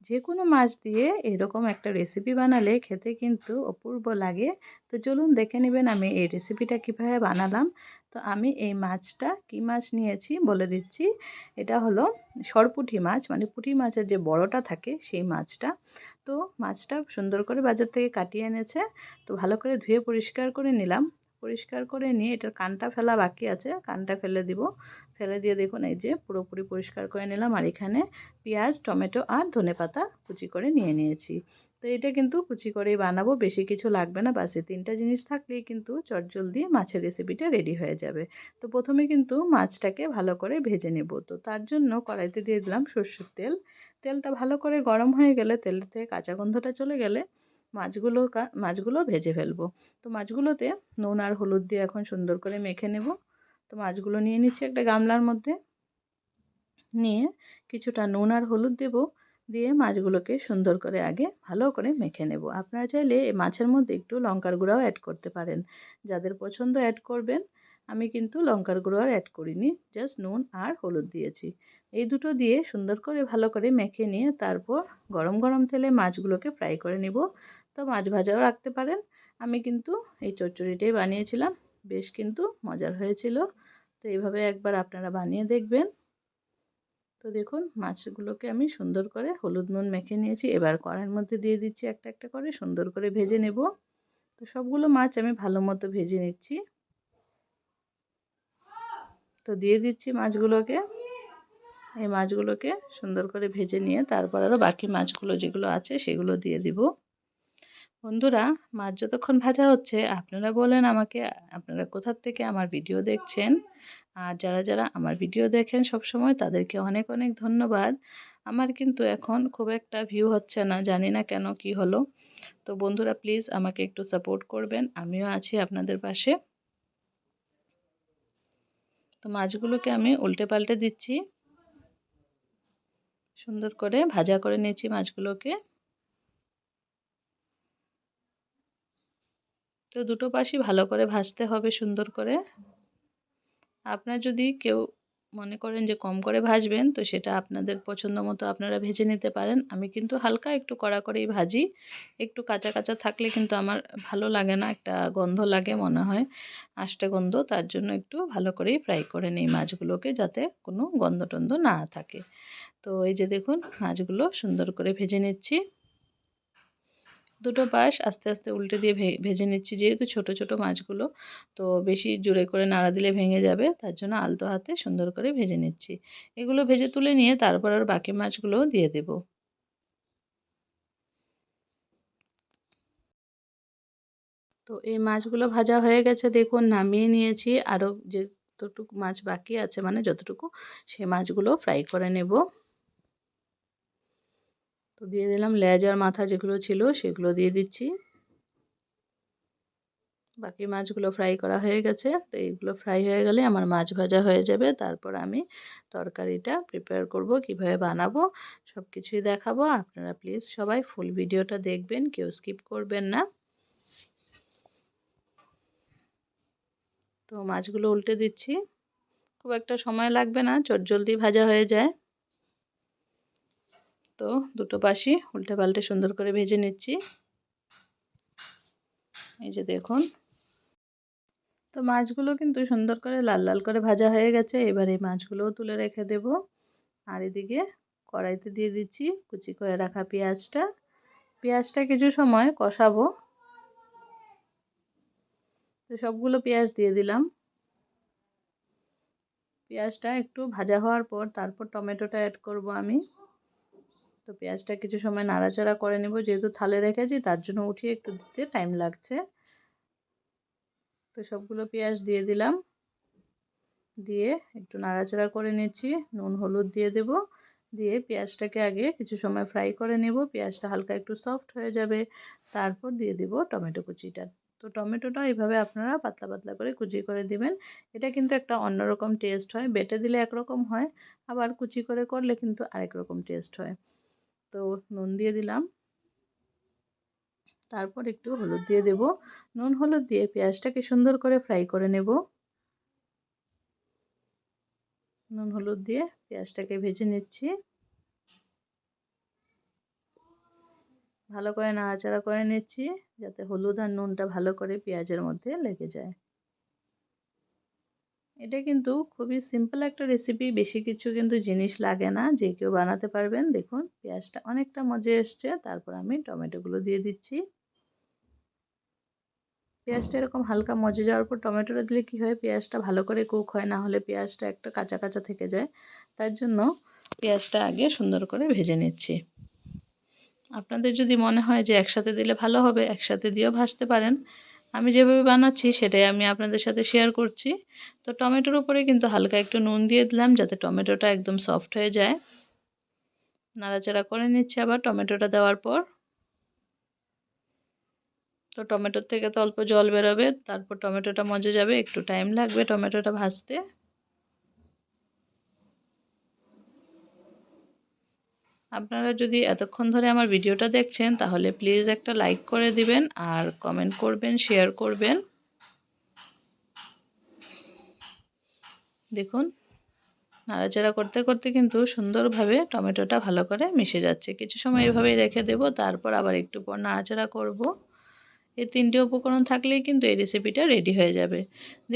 যে কোনো মাছ দিয়ে এরকম একটা রেসিপি বানালে খেতে কিন্তু অপূর্ব লাগে। তো চলুন দেখে নেবেন আমি এই রেসিপিটা কীভাবে বানালাম। তো আমি এই মাছটা কী মাছ নিয়েছি বলে দিচ্ছি। এটা হলো সরপুঁটি মাছ, মানে পুঁটি মাছের যে বড়টা থাকে সেই মাছটা। তো মাছটা সুন্দর করে বাজার থেকে কাটিয়ে এনেছে। তো ভালো করে ধুয়ে পরিষ্কার করে নিলাম। পরিষ্কার করে নিয়ে এটার কানটা ফেলা বাকি আছে, কানটা ফেলে দিব। ফেলে দিয়ে দেখুন এই যে পুরোপুরি পরিষ্কার করে নিলাম। আর এখানে পেঁয়াজ, টমেটো আর ধনেপাতা কুচি করে নিয়ে নিয়েছি। তো এটা কিন্তু কুচি করেই বানাবো, বেশি কিছু লাগবে না। বাস এই ৩টা জিনিস থাকলেই কিন্তু চটজলদি মাছের রেসিপিটা রেডি হয়ে যাবে। তো প্রথমে কিন্তু মাছটাকে ভালো করে ভেজে নেব। তো তার জন্য কড়াইতে দিয়ে দিলাম সর্ষের তেল। তেলটা ভালো করে গরম হয়ে গেলে, তেল থেকে কাঁচা গন্ধটা চলে গেলে মাছগুলো ভেজে ফেলবো। তো মাছগুলোতে নুন আর হলুদ দিয়ে এখন সুন্দর করে মেখে নেব। তো মাছগুলো নিয়ে নিচ্ছি একটা গামলার মধ্যে। নিয়ে কিছুটা নুন আর হলুদ দেব, দিয়ে মাছগুলোকে সুন্দর করে আগে ভালো করে মেখে নেব। আপনারা চাইলে এই মাছের মধ্যে একটু লঙ্কার গুঁড়াও অ্যাড করতে পারেন, যাদের পছন্দ অ্যাড করবেন। আমি কিন্তু লঙ্কার গুঁড়ো আর অ্যাড করিনি, জাস্ট নুন আর হলুদ দিয়েছি। এই দুটো দিয়ে সুন্দর করে ভালো করে মেখে নিয়ে তারপর গরম গরম তেলে মাছগুলোকে ফ্রাই করে নেব। তো মাছ ভাজাও রাখতে পারেন। আমি কিন্তু এই চচ্চড়িটাই বানিয়েছিলাম, বেশ কিন্তু মজার হয়েছিল। তো এইভাবে একবার আপনারা বানিয়ে দেখবেন। তো দেখুন মাছগুলোকে আমি সুন্দর করে হলুদ নুন মেখে নিয়েছি। এবার কড়াইয়ের মধ্যে দিয়ে দিচ্ছি একটা একটা করে, সুন্দর করে ভেজে নেব। তো সবগুলো মাছ আমি ভালো মতো ভেজে নিচ্ছি। তো দিয়ে দিচ্ছি মাছগুলোকে। এই মাছগুলোকে সুন্দর করে ভেজে নিয়ে তারপর আরও বাকি মাছগুলো যেগুলো আছে সেগুলো দিয়ে দিব। বন্ধুরা, মাছ যতক্ষণ ভাজা হচ্ছে আপনারা বলেন আমাকে আপনারা কোথার থেকে আমার ভিডিও দেখছেন। আর যারা যারা আমার ভিডিও দেখেন সবসময় তাদেরকে অনেক অনেক ধন্যবাদ। আমার কিন্তু এখন খুব একটা ভিউ হচ্ছে না, জানি না কেন কি হলো। তো বন্ধুরা প্লিজ আমাকে একটু সাপোর্ট করবেন, আমিও আছি আপনাদের পাশে। তো মাছগুলোকে আমি উল্টে পাল্টে দিচ্ছি, সুন্দর করে ভাজা করে নিয়েছি মাছগুলোকে। তো দুটো পাশই ভালো করে ভাজতে হবে সুন্দর করে। আপনার যদি কেউ মনে করেন যে কম করে ভাজবেন, তো সেটা আপনাদের পছন্দ মতো আপনারা ভেজে নিতে পারেন। আমি কিন্তু হালকা একটু কড়া করেই ভাজি। একটু কাঁচা কাঁচা থাকলে কিন্তু আমার ভালো লাগে না, একটা গন্ধ লাগে মনে হয়, আষ্টে গন্ধ। তার জন্য একটু ভালো করেই ফ্রাই করে নিই মাছগুলোকে, যাতে কোনো গন্ধ টন্ধ না থাকে। তো এই যে দেখুন মাছগুলো সুন্দর করে ভেজে নিচ্ছি। দুটো পাশ আস্তে আস্তে উল্টে দিয়ে ভেজে নিচ্ছি, যেহেতু ছোট ছোট মাছগুলো, তো বেশি জোরে করে নাড়া দিলে ভেঙে যাবে। তার জন্য আলতো হাতে সুন্দর করে ভেজে নিচ্ছি। এগুলো ভেজে তুলে নিয়ে তারপর আর বাকি মাছগুলোও দিয়ে দেব। তো এই মাছগুলো ভাজা হয়ে গেছে, দেখুন নামিয়ে নিয়েছি। আরও যতটুকু মাছ বাকি আছে, মানে যতটুকু, সেই মাছগুলো ফ্রাই করে নেব। তো দিয়ে দিলাম লেজ আর মাথা যেগুলো ছিল সেগুলো দিয়ে দিচ্ছি। বাকি মাছগুলো ফ্রাই করা হয়ে গেছে। তো এইগুলো ফ্রাই হয়ে গেলে আমার মাছ ভাজা হয়ে যাবে। তারপর আমি তরকারিটা প্রিপেয়ার করব, কিভাবে বানাবো সব কিছুই দেখাবো। আপনারা প্লিজ সবাই ফুল ভিডিওটা দেখবেন, কেউ স্কিপ করবেন না। তো মাছগুলো উল্টে দিচ্ছি, খুব একটা সময় লাগবে না, চটজলদি ভাজা হয়ে যায়। তো দুটো পাশই উল্টে পাল্টে সুন্দর করে ভেজে নিচ্ছি। এই যে দেখুন, তো মাছগুলো কিন্তু সুন্দর করে লাল লাল করে ভাজা হয়ে গেছে। এবার এই মাছগুলোও তুলে রেখে দেব। আর এদিকে কড়াইতে দিয়ে দিচ্ছি কুচি করে রাখা পেঁয়াজটা। পেঁয়াজটা কিছু সময় কষাবো। তো সবগুলো পেঁয়াজ দিয়ে দিলাম। পেঁয়াজটা একটু ভাজা হওয়ার পর তারপর টমেটোটা অ্যাড করব আমি। তো পেঁয়াজটা কিছু সময় নাড়াচাড়া করে নেব, যেহেতু থালে রেখেছি তার জন্য উঠিয়ে একটু দিতে টাইম লাগছে। তো সবগুলো পেঁয়াজ দিয়ে দিলাম, দিয়ে একটু নাড়াচাড়া করে নিচ্ছি। নুন হলুদ দিয়ে দেব, দিয়ে পেঁয়াজটাকে আগে কিছু সময় ফ্রাই করে নেব। পেঁয়াজটা হালকা একটু সফট হয়ে যাবে, তারপর দিয়ে দিব টমেটো কুচিটা। তো টমেটোটা এইভাবে আপনারা পাতলা পাতলা করে কুচি করে দিবেন। এটা কিন্তু একটা অন্যরকম টেস্ট হয়, বেটে দিলে একরকম হয়, আবার কুচি করে করলে কিন্তু আরেক রকম টেস্ট হয়। তো নুন দিয়ে দিলাম, তারপর একটু হলুদ দিয়ে দেব। নুন হলুদ দিয়ে পেঁয়াজটাকে সুন্দর করে ফ্রাই করে নেব। নুন হলুদ দিয়ে পেঁয়াজটাকে ভেজে নিচ্ছি। ভালো করে নাড়াচাড়া করে নিচ্ছি যাতে হলুদ আর নুনটা ভালো করে পেঁয়াজের মধ্যে লেগে যায়। এটা কিন্তু খুবই সিম্পল একটা রেসিপি, বেশি কিছু কিন্তু জিনিস লাগে না, যে কেউ বানাতে পারবেন। দেখুন পেঁয়াজটা অনেকটা মজে এসছে, তারপর আমি টমেটোগুলো দিয়ে দিচ্ছি। পেঁয়াজটা এরকম হালকা মজে যাওয়ার পর টমেটোটা দিলে কী হয়, পেঁয়াজটা ভালো করে কুক হয়, না হলে পেঁয়াজটা একটা কাঁচা কাঁচা থেকে যায়। তার জন্য পেঁয়াজটা আগে সুন্দর করে ভেজে নিচ্ছি। আপনাদের যদি মনে হয় যে একসাথে দিলে ভালো হবে, একসাথে দিয়েও ভাজতে পারেন। আমি যেভাবে বানাচ্ছি সেটাই আমি আপনাদের সাথে শেয়ার করছি। তো টমেটোর উপরে কিন্তু হালকা একটু নুন দিয়ে দিলাম যাতে টমেটোটা একদম সফট হয়ে যায়। নাড়াচাড়া করে নিচ্ছি আবার টমেটোটা দেওয়ার পর। তো টমেটোর থেকে তো অল্প জল বেরোবে, তারপর টমেটোটা মজে যাবে, একটু টাইম লাগবে টমেটোটা ভাজতে। আপনারা যদি এতক্ষণ ধরে আমার ভিডিওটা দেখছেন তাহলে প্লিজ একটা লাইক করে দিবেন আর কমেন্ট করবেন, শেয়ার করবেন। দেখুন নাড়াচাড়া করতে করতে কিন্তু সুন্দরভাবে টমেটোটা ভালো করে মিশে যাচ্ছে। কিছু সময় এভাবেই রেখে দেব, তারপর আবার একটু পর নাড়াচাড়া করব। এই 3টে উপকরণ থাকলেই কিন্তু এই রেসিপিটা রেডি হয়ে যাবে।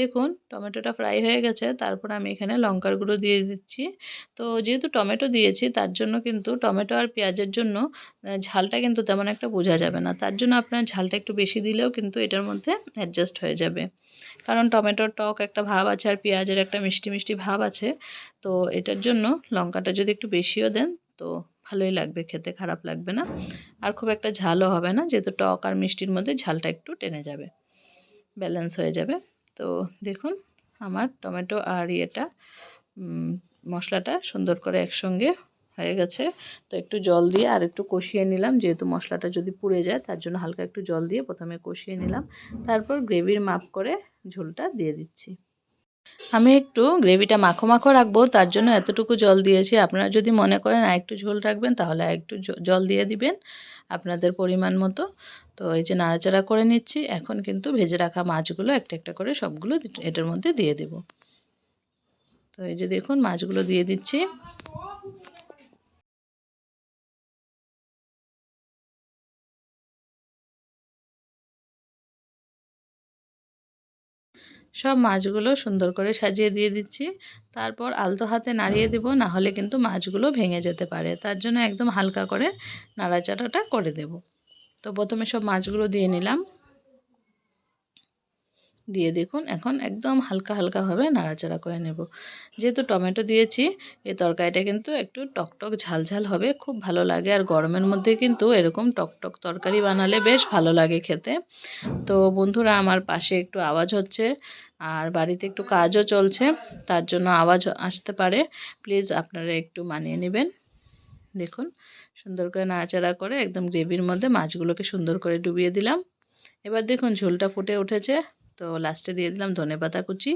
দেখুন টমেটোটা ফ্রাই হয়ে গেছে, তারপর আমি এখানে লঙ্কার গুঁড়ো দিয়ে দিচ্ছি। তো যেহেতু টমেটো দিয়েছি তার জন্য কিন্তু টমেটো আর পেঁয়াজের জন্য ঝালটা কিন্তু তেমন একটা বোঝা যাবে না। তার জন্য আপনার ঝালটা একটু বেশি দিলেও কিন্তু এটার মধ্যে অ্যাডজাস্ট হয়ে যাবে। কারণ টমেটোর টক একটা ভাব আছে আর পেঁয়াজের একটা মিষ্টি মিষ্টি ভাব আছে। তো এটার জন্য লঙ্কাটা যদি একটু বেশিও দেন তো ভালোই লাগবে খেতে, খারাপ লাগবে না। আর খুব একটা ঝালও হবে না, যেহেতু টক আর মিষ্টির মধ্যে ঝালটা একটু টেনে যাবে, ব্যালেন্স হয়ে যাবে। তো দেখুন আমার টমেটো আর মশলাটা সুন্দর করে একসঙ্গে হয়ে গেছে। তো একটু জল দিয়ে আর একটু কষিয়ে নিলাম, যেহেতু মশলাটা যদি পুড়ে যায় তার জন্য হালকা একটু জল দিয়ে প্রথমে কষিয়ে নিলাম, তারপর গ্রেভির মাপ করে ঝোলটা দিয়ে দিচ্ছি। আমি একটু গ্রেভিটা মাখো মাখো রাখবো, তার জন্য এতটুকু জল দিয়েছি। আপনারা যদি মনে করেন আর একটু ঝোল রাখবেন তাহলে একটু জল দিয়ে দিবেন আপনাদের পরিমাণ মতো। তো এই যে নাড়াচাড়া করে নিচ্ছি, এখন কিন্তু ভেজে রাখা মাছগুলো একটা একটা করে সবগুলো এটার মধ্যে দিয়ে দেব। তো এই যে দেখুন মাছগুলো দিয়ে দিচ্ছি। সব মাছগুলো সুন্দর করে সাজিয়ে দিয়ে দিচ্ছি, তারপর আলতো হাতে নাড়িয়ে দেব, না হলে কিন্তু মাছগুলো ভেঙে যেতে পারে। তার জন্য একদম হালকা করে নাড়াচাড়াটা করে দেব। তো প্রথমে সব মাছগুলো দিয়ে নিলাম, দিয়ে দেখুন এখন একদম হালকা হালকাভাবে নাড়াচাড়া করে নেব। যেহেতু টমেটো দিয়েছি এই তরকারিটা কিন্তু একটু টকটক ঝাল ঝাল হবে, খুব ভালো লাগে। আর গরমের মধ্যে কিন্তু এরকম টকটক তরকারি বানালে বেশ ভালো লাগে খেতে। তো বন্ধুরা আমার পাশে একটু আওয়াজ হচ্ছে আর বাড়িতে একটু কাজও চলছে, তার জন্য আওয়াজ আসতে পারে, প্লিজ আপনারা একটু মানিয়ে নেবেন। দেখুন সুন্দর করে নাড়াচাড়া করে একদম গ্রেভির মধ্যে মাছগুলোকে সুন্দর করে ডুবিয়ে দিলাম। এবার দেখুন ঝোলটা ফুটে উঠেছে, তো লাস্টে দিয়ে দিলাম ধনেপাতা কুচি।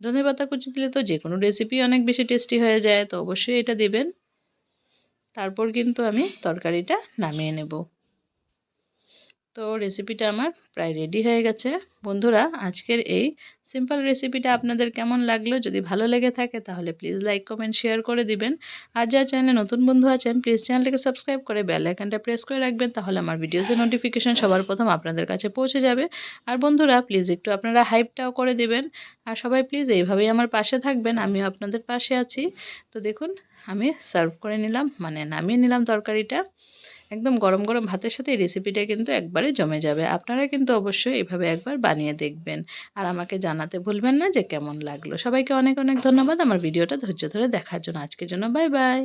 ধনেপাতা কুচি দিলে তো যে কোনো রেসিপি অনেক বেশি টেস্টি হয়ে যায়, তো অবশ্যই এটা দিবেন। তারপর কিন্তু আমি তরকারিটা নামিয়ে নেব। তো রেসিপিটা আমার প্রায় রেডি হয়ে গেছে। বন্ধুরা আজকের এই সিম্পল রেসিপিটা আপনাদের কেমন লাগলো? যদি ভালো লেগে থাকে তাহলে প্লিজ লাইক কমেন্ট শেয়ার করে দিবেন। আর যারা চ্যানেলে নতুন বন্ধু আছেন প্লিজ চ্যানেলটাকে সাবস্ক্রাইব করে বেল আইকনটা প্রেস করে রাখবেন, তাহলে আমার ভিডিওসের নোটিফিকেশন সবার প্রথম আপনাদের কাছে পৌঁছে যাবে। আর বন্ধুরা প্লিজ একটু আপনারা হাইপটাও করে দেবেন। আর সবাই প্লিজ এইভাবেই আমার পাশে থাকবেন, আমিও আপনাদের পাশে আছি। তো দেখুন আমি সার্ভ করে নিলাম, মানে নামিয়ে নিলাম তরকারিটা। একদম গরম গরম ভাতের সাথে এই রেসিপিটা কিন্তু একবারে জমে যাবে। আপনারা কিন্তু অবশ্যই এভাবে একবার বানিয়ে দেখবেন আর আমাকে জানাতে ভুলবেন না যে কেমন লাগলো। সবাইকে অনেক অনেক ধন্যবাদ আমার ভিডিওটা ধৈর্য ধরে দেখার জন্য। আজকের জন্য বাই বাই।